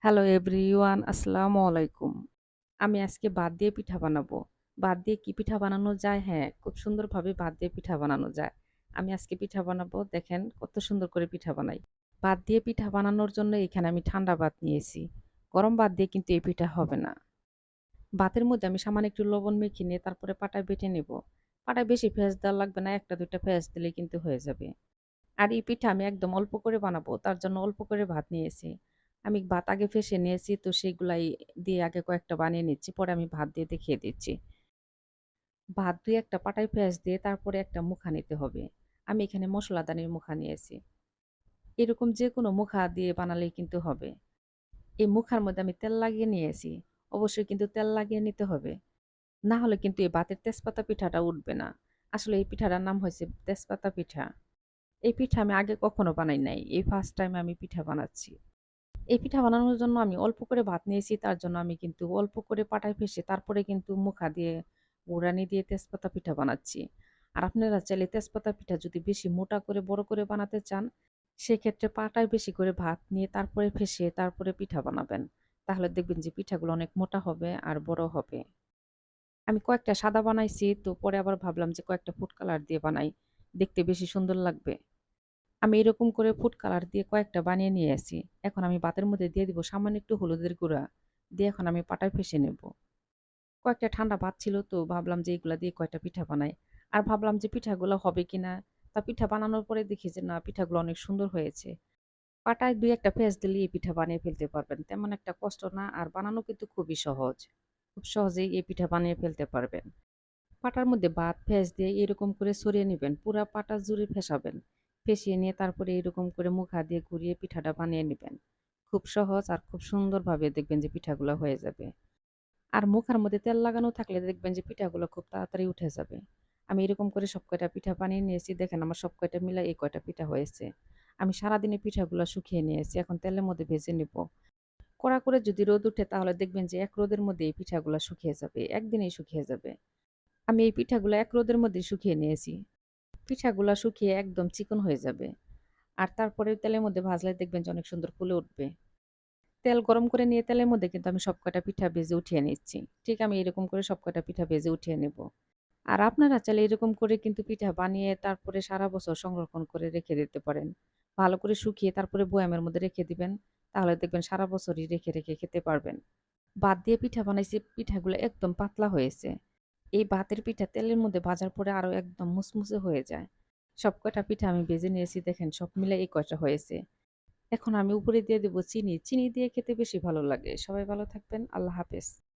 Hello everyone, আসসালামু আলাইকুম। আমি আজকে বাত দিয়ে পিঠা বানাবো। বাত দিয়ে কি পিঠা বানানো যায়? হ্যাঁ, খুব সুন্দরভাবে বাত দিয়ে পিঠা বানানো যায়। আমি আজকে পিঠা বানাবো। দেখেন কত সুন্দর করে পিঠা বানাই। বাত দিয়ে পিঠা বানানোর জন্য এখানে আমি ঠান্ডা বাত নিয়েছি। গরম বাত দিয়ে কিন্তু এই পিঠা হবে না। বাতের মধ্যে আমি সামান্য একটু লবণ মেখে নিয়ে তারপরে পাটায় বেটে নেব। পাটায় বেশি পেঁয়াজ দেওয়া লাগবে না, ১টা ২টা পেঁয়াজ দিলেই কিন্তু হয়ে যাবে। আর এই পিঠা আমি একদম অল্প করে বানাবো। তার জন্য অল্প করে ভাত নিয়েছি। আমি ভাত আগে ফেঁসে নিয়েছি, তো সেগুলাই দিয়ে আগে কয়েকটা বানিয়ে নিচ্ছি। পরে আমি ভাত দিয়ে দেখিয়ে দিচ্ছি। ভাত দিয়ে একটা পাটায় পেঁয়াজ দিয়ে তারপরে একটা মুখা নিতে হবে। আমি এখানে মসলাদানির মুখা নিয়েছি। এরকম যেকোনো মুখা দিয়ে বানালেই কিন্তু হবে। এই মুখার মধ্যে আমি তেল লাগিয়ে নিয়েছি। অবশ্যই কিন্তু তেল লাগিয়ে নিতে হবে। না হলে কিন্তু এই ভাতের তেজপাতা পিঠাটা উঠবে না। আসলে এই পিঠাটার নাম হয়েছে তেজপাতা পিঠা। এই পিঠা আমি আগে কখনো বানাই নাই। এই ফার্স্ট টাইম আমি পিঠা বানাচ্ছি। এই পিঠা বানানোর জন্য আমি অল্প করে ভাত নিয়েছি। তার জন্য আমি কিন্তু অল্প করে পাটায় ফেসে তারপরে কিন্তু মুখা দিয়ে গুঁড়ানি দিয়ে তেজপাতা পিঠা বানাচ্ছি। আর আপনারা চাইলে তেজপাতা পিঠা যদি বেশি মোটা করে বড় করে বানাতে চান, সেক্ষেত্রে পাটায় বেশি করে ভাত নিয়ে তারপরে ফেসে তারপরে পিঠা বানাবেন। তাহলে দেখবেন যে পিঠাগুলো অনেক মোটা হবে আর বড় হবে। আমি কয়েকটা সাদা বানাইছি, তো পরে আবার ভাবলাম যে কয়েকটা ফুড কালার দিয়ে বানাই। দেখতে বেশি সুন্দর লাগবে। আমি এরকম করে ফুড কালার দিয়ে কয়েকটা বানিয়ে নিয়ে আসি। এখন আমি ভাতের মধ্যে দিয়ে দিব সামান্য একটু হলুদের গুঁড়া। দিয়ে এখন আমি পাটায় ফেঁসে নেব। কয়েকটা ঠান্ডা ভাত ছিল, তো ভাবলাম যে এগুলা দিয়ে কয়েকটা পিঠা বানাই। আর ভাবলাম যে পিঠাগুলো হবে কিনা। তা পিঠা বানানোর পরে দেখি যে না, পিঠাগুলো অনেক সুন্দর হয়েছে। পাটায় ২-১ টা পেঁয়াজ দিলেই এই পিঠা বানিয়ে ফেলতে পারবেন। তেমন একটা কষ্ট না, আর বানানো কিন্তু খুবই সহজ। খুব সহজেই এই পিঠা বানিয়ে ফেলতে পারবেন। পাটার মধ্যে ভাত পেঁয়াজ দিয়ে এরকম করে ছড়িয়ে নিবেন। পুরা পাটা জুড়ে ফেসাবেন। ফেসিয়ে নিয়ে তারপরে এরকম করে মুখা দিয়ে ঘুরিয়ে পিঠাটা বানিয়ে নিবেন। খুব সহজ আর খুব সুন্দরভাবে দেখবেন যে পিঠাগুলো হয়ে যাবে। আর মুখার মধ্যে তেল লাগানো থাকলে দেখবেন যে পিঠাগুলো খুব তাড়াতাড়ি উঠে যাবে। আমি এরকম করে সব কয়টা পিঠা বানিয়ে নিয়েছি। দেখেন আমার সব কয়টা মিলায় এই কয়টা পিঠা হয়েছে। আমি সারাদিনে পিঠাগুলো শুকিয়ে নিয়েছি। এখন তেলের মধ্যে ভেজে নিব। কড়া করে যদি রোদ উঠে তাহলে দেখবেন যে এক রোদের মধ্যে এই পিঠাগুলো শুকিয়ে যাবে। একদিনেই শুকিয়ে যাবে। আমি এই পিঠাগুলো এক রোদের মধ্যে শুকিয়ে নিয়েছি। পিঠাগুলা শুকিয়ে একদম চিকন হয়ে যাবে। আর তারপরে তেলের মধ্যে ভাজলে দেখবেন যে অনেক সুন্দর ফুলে উঠবে। তেল গরম করে নিয়ে তেলের মধ্যে কিন্তু আমি সব কয়টা পিঠা ভেজে উঠিয়ে নিচ্ছি। ঠিক আমি এরকম করে সব কয়টা পিঠা ভেজে উঠিয়ে নেব। আর আপনারা চাইলে এরকম করে কিন্তু পিঠা বানিয়ে তারপরে সারা বছর সংরক্ষণ করে রেখে দিতে পারেন। ভালো করে শুকিয়ে তারপরে বয়ামের মধ্যে রেখে দিবেন। তাহলে দেখবেন সারা বছরই রেখে, রেখে খেতে পারবেন। ভাত দিয়ে পিঠা বানাইছি, পিঠাগুলো একদম পাতলা হয়েছে। এই ভাতের পিঠা তেলের মধ্যে ভাজার পরে আরো একদম মুসমুসে হয়ে যায়। সব কয়টা পিঠা আমি ভেজে নিয়েছি, দেখেন সব মিলে এই কয়টা হয়েছে। এখন আমি উপরে দিয়ে দেব চিনি। চিনি দিয়ে খেতে বেশি ভালো লাগে। সবাই ভালো থাকবেন। আল্লাহ হাফেজ।